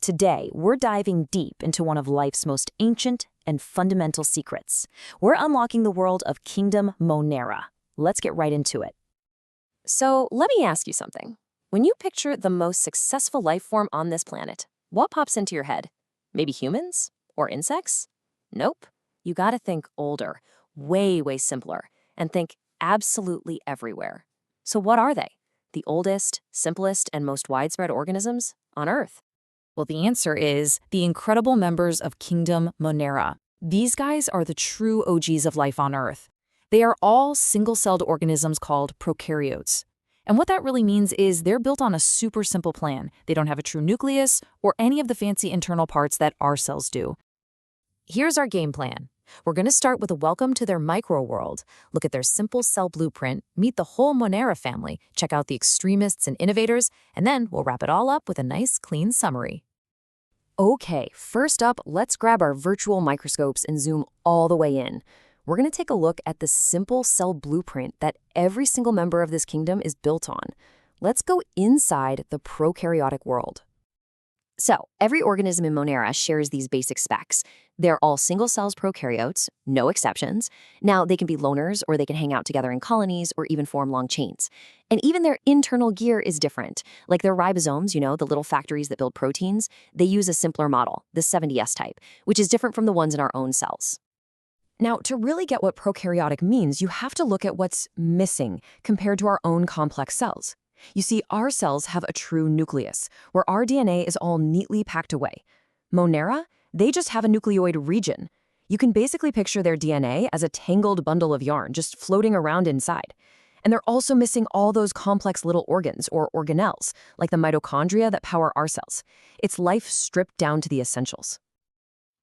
Today, we're diving deep into one of life's most ancient and fundamental secrets. We're unlocking the world of Kingdom Monera. Let's get right into it. So let me ask you something. When you picture the most successful life form on this planet, what pops into your head? Maybe humans? Or insects? Nope. You gotta think older, way simpler, and think absolutely everywhere. So what are they? The oldest, simplest, and most widespread organisms on Earth? Well, the answer is the incredible members of Kingdom Monera. These guys are the true OGs of life on Earth. They are all single-celled organisms called prokaryotes. And what that really means is they're built on a super simple plan. They don't have a true nucleus or any of the fancy internal parts that our cells do. Here's our game plan. We're going to start with a welcome to their micro-world, look at their simple cell blueprint, meet the whole Monera family, check out the extremists and innovators, and then we'll wrap it all up with a nice, clean summary. Okay, first up, let's grab our virtual microscopes and zoom all the way in. We're going to take a look at the simple cell blueprint that every single member of this kingdom is built on. Let's go inside the prokaryotic world. So, every organism in Monera shares these basic specs. They're all single-cell prokaryotes, no exceptions. Now, they can be loners, or they can hang out together in colonies, or even form long chains. And even their internal gear is different. Like their ribosomes, the little factories that build proteins, they use a simpler model, the 70S type, which is different from the ones in our own cells. Now, to really get what prokaryotic means, you have to look at what's missing compared to our own complex cells. You see, our cells have a true nucleus, where our DNA is all neatly packed away. Monera, they just have a nucleoid region. You can basically picture their DNA as a tangled bundle of yarn just floating around inside. And they're also missing all those complex little organs, or organelles, like the mitochondria that power our cells. It's life stripped down to the essentials.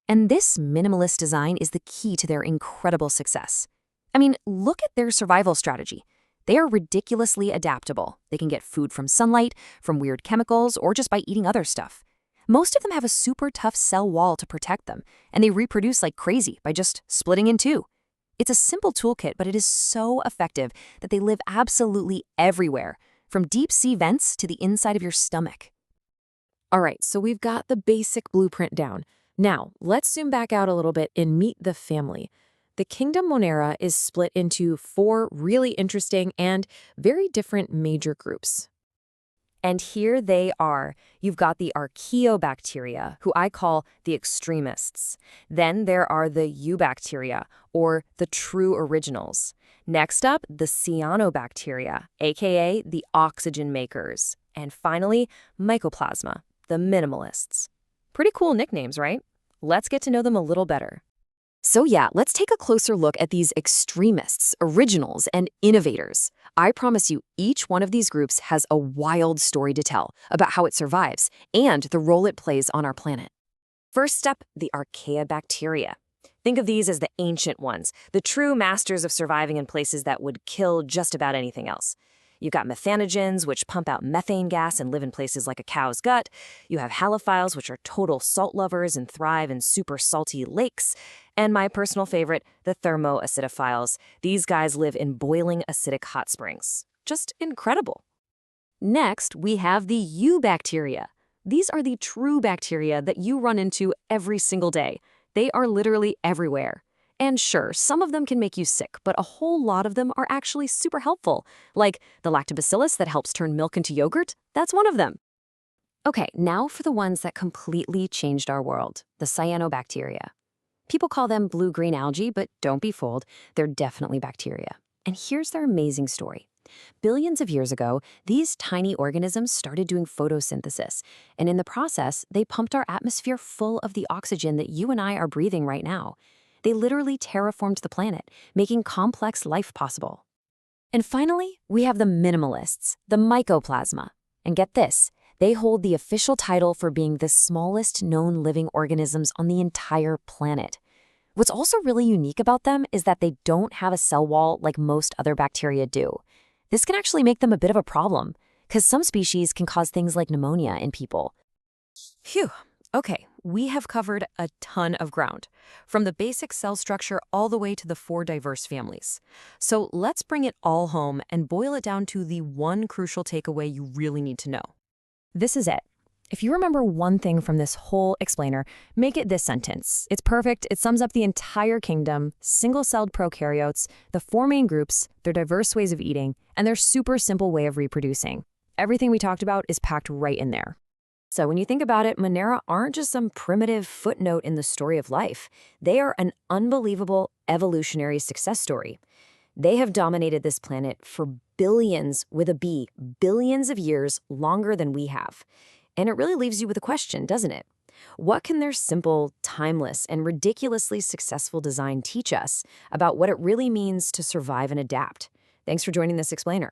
And this minimalist design is the key to their incredible success. I mean, look at their survival strategy. They are ridiculously adaptable. They can get food from sunlight, from weird chemicals, or just by eating other stuff. Most of them have a super tough cell wall to protect them, and they reproduce like crazy by just splitting in two. It's a simple toolkit, but it is so effective that they live absolutely everywhere, from deep sea vents to the inside of your stomach. All right, so we've got the basic blueprint down. Now, let's zoom back out a little bit and meet the family. The Kingdom Monera is split into 4 really interesting and very different major groups. And here they are. You've got the archaeobacteria, who I call the extremists. Then there are the eubacteria, or the true originals. Next up, the cyanobacteria, aka the oxygen makers. And finally, mycoplasma, the minimalists. Pretty cool nicknames, right? Let's get to know them a little better. So yeah, let's take a closer look at these extremists, originals, and innovators. I promise you, each one of these groups has a wild story to tell about how it survives and the role it plays on our planet. First up, the archaebacteria. Think of these as the ancient ones, the true masters of surviving in places that would kill just about anything else. You've got methanogens, which pump out methane gas and live in places like a cow's gut. You have halophiles, which are total salt lovers and thrive in super salty lakes. And my personal favorite, the thermoacidophiles. These guys live in boiling acidic hot springs. Just incredible. Next, we have the eubacteria. These are the true bacteria that you run into every single day. They are literally everywhere. And sure, some of them can make you sick, but a whole lot of them are actually super helpful. Like the lactobacillus that helps turn milk into yogurt, that's one of them. Okay, now for the ones that completely changed our world, the cyanobacteria. People call them blue-green algae, but don't be fooled, they're definitely bacteria. And here's their amazing story. Billions of years ago, these tiny organisms started doing photosynthesis, and in the process, they pumped our atmosphere full of the oxygen that you and I are breathing right now. They literally terraformed the planet, making complex life possible. And finally, we have the minimalists, the mycoplasma. And get this, they hold the official title for being the smallest known living organisms on the entire planet. What's also really unique about them is that they don't have a cell wall like most other bacteria do. This can actually make them a bit of a problem, because some species can cause things like pneumonia in people. Phew. Okay, we have covered a ton of ground, from the basic cell structure all the way to the 4 diverse families. So let's bring it all home and boil it down to the one crucial takeaway you really need to know. This is it. If you remember one thing from this whole explainer, make it this sentence. It's perfect. It sums up the entire kingdom, single-celled prokaryotes, the four main groups, their diverse ways of eating, and their super simple way of reproducing. Everything we talked about is packed right in there. So when you think about it, Monera aren't just some primitive footnote in the story of life. They are an unbelievable evolutionary success story. They have dominated this planet for billions, with a B, billions of years longer than we have. And it really leaves you with a question, doesn't it? What can their simple, timeless, and ridiculously successful design teach us about what it really means to survive and adapt? Thanks for joining this explainer.